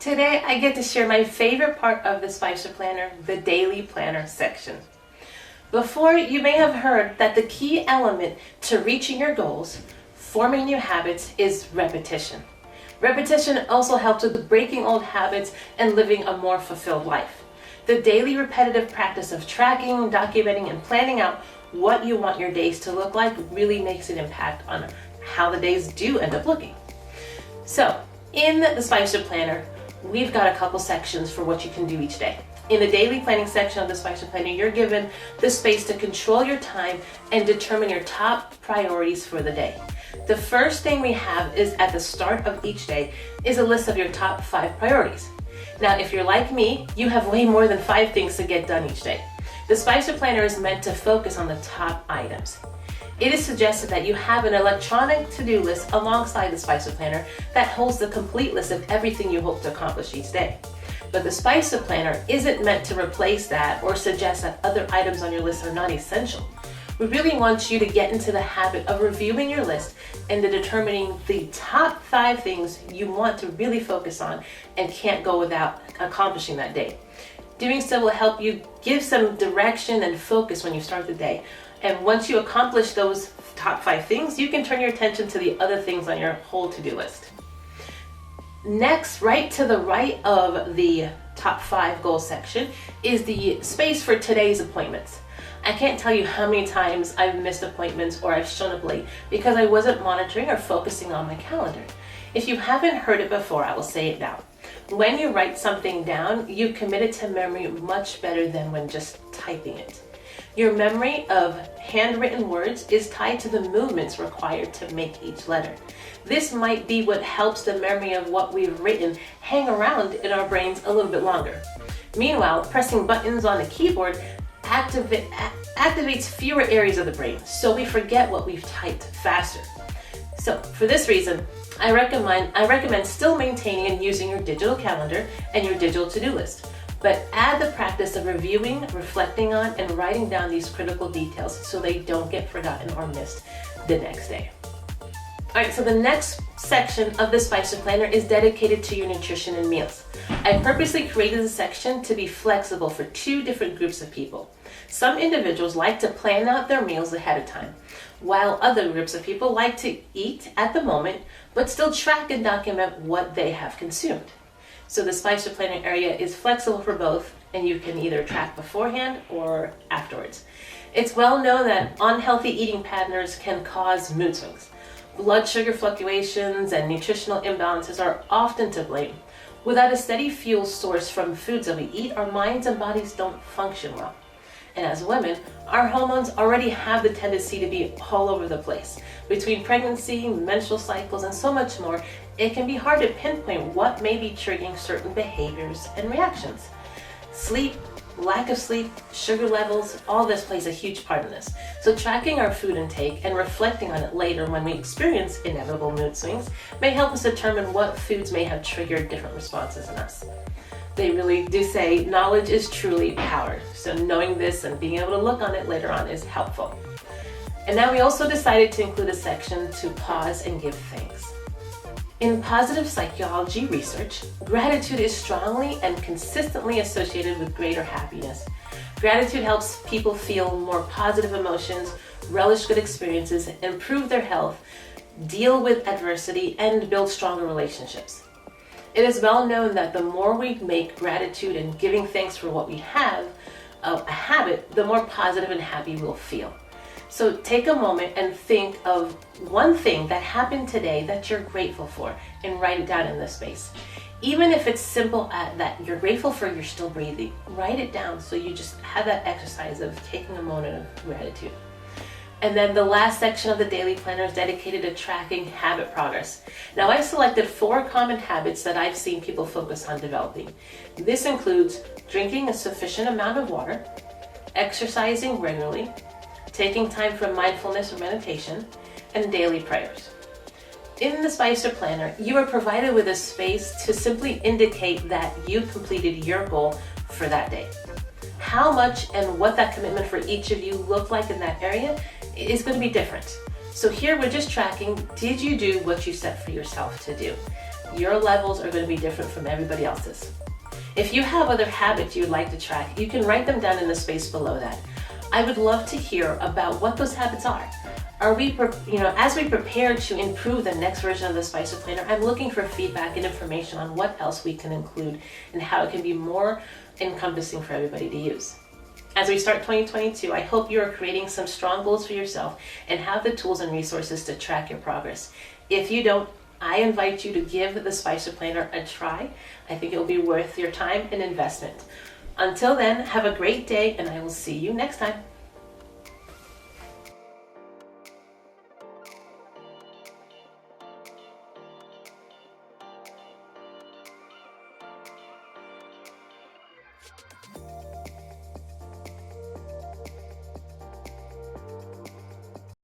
Today I get to share my favorite part of the Spicer Planner, the Daily Planner section. Before, you may have heard that the key element to reaching your goals, forming new habits, is repetition. Repetition also helps with breaking old habits and living a more fulfilled life. The daily repetitive practice of tracking, documenting, and planning out what you want your days to look like really makes an impact on how the days do end up looking. So, in the Spicer Planner, we've got a couple sections for what you can do each day. In the daily planning section of the Spicer Planner, you're given the space to control your time and determine your top priorities for the day. The first thing we have is at the start of each day is a list of your top 5 priorities. Now, if you're like me, you have way more than 5 things to get done each day. The Spicer Planner is meant to focus on the top items. It is suggested that you have an electronic to-do list alongside the Spicer Planner that holds the complete list of everything you hope to accomplish each day. But the Spicer Planner isn't meant to replace that or suggest that other items on your list are not essential. We really want you to get into the habit of reviewing your list and determining the top 5 things you want to really focus on and can't go without accomplishing that day. Doing so will help you give some direction and focus when you start the day. And once you accomplish those top 5 things, you can turn your attention to the other things on your whole to-do list. Next, right to the right of the top 5 goal section is the space for today's appointments. I can't tell you how many times I've missed appointments or I've shown up late because I wasn't monitoring or focusing on my calendar. If you haven't heard it before, I will say it now. When you write something down, you commit it to memory much better than when just typing it. Your memory of handwritten words is tied to the movements required to make each letter. This might be what helps the memory of what we've written hang around in our brains a little bit longer. Meanwhile, pressing buttons on the keyboard activates fewer areas of the brain, so we forget what we've typed faster. So for this reason, I recommend still maintaining and using your digital calendar and your digital to-do list. But add the practice of reviewing, reflecting on, and writing down these critical details so they don't get forgotten or missed the next day. Alright, so the next section of the Spicer Planner is dedicated to your nutrition and meals. I purposely created this section to be flexible for 2 different groups of people. Some individuals like to plan out their meals ahead of time, while other groups of people like to eat at the moment, but still track and document what they have consumed. So the Spicer Planner area is flexible for both, and you can either track beforehand or afterwards. It's well known that unhealthy eating patterns can cause mood swings. Blood sugar fluctuations and nutritional imbalances are often to blame. Without a steady fuel source from foods that we eat, our minds and bodies don't function well. And as women, our hormones already have the tendency to be all over the place. Between pregnancy, menstrual cycles, and so much more, it can be hard to pinpoint what may be triggering certain behaviors and reactions. Sleep, lack of sleep, sugar levels, all this plays a huge part in this. So tracking our food intake and reflecting on it later when we experience inevitable mood swings may help us determine what foods may have triggered different responses in us. They really do say knowledge is truly power. So knowing this and being able to look on it later on is helpful. And now we also decided to include a section to pause and give thanks. In positive psychology research, gratitude is strongly and consistently associated with greater happiness. Gratitude helps people feel more positive emotions, relish good experiences, improve their health, deal with adversity, and build stronger relationships. It is well known that the more we make gratitude and giving thanks for what we have a habit, the more positive and happy we'll feel. So take a moment and think of one thing that happened today that you're grateful for and write it down in this space. Even if it's simple that you're grateful for you're still breathing, write it down so you just have that exercise of taking a moment of gratitude. And then the last section of the daily planner is dedicated to tracking habit progress. Now I've selected 4 common habits that I've seen people focus on developing. This includes drinking a sufficient amount of water, exercising regularly, taking time for mindfulness or meditation, and daily prayers. In the Spicer Planner, you are provided with a space to simply indicate that you completed your goal for that day. How much and what that commitment for each of you look like in that area is going to be different. So here we're just tracking, did you do what you set for yourself to do? Your levels are going to be different from everybody else's. If you have other habits you'd like to track, you can write them down in the space below that. I would love to hear about what those habits are. Are we, as we prepare to improve the next version of the Spicer Planner, I'm looking for feedback and information on what else we can include and how it can be more encompassing for everybody to use. As we start 2022, I hope you are creating some strong goals for yourself and have the tools and resources to track your progress. If you don't, I invite you to give the Spicer Planner a try. I think it will be worth your time and investment. Until then, have a great day, and I will see you next time.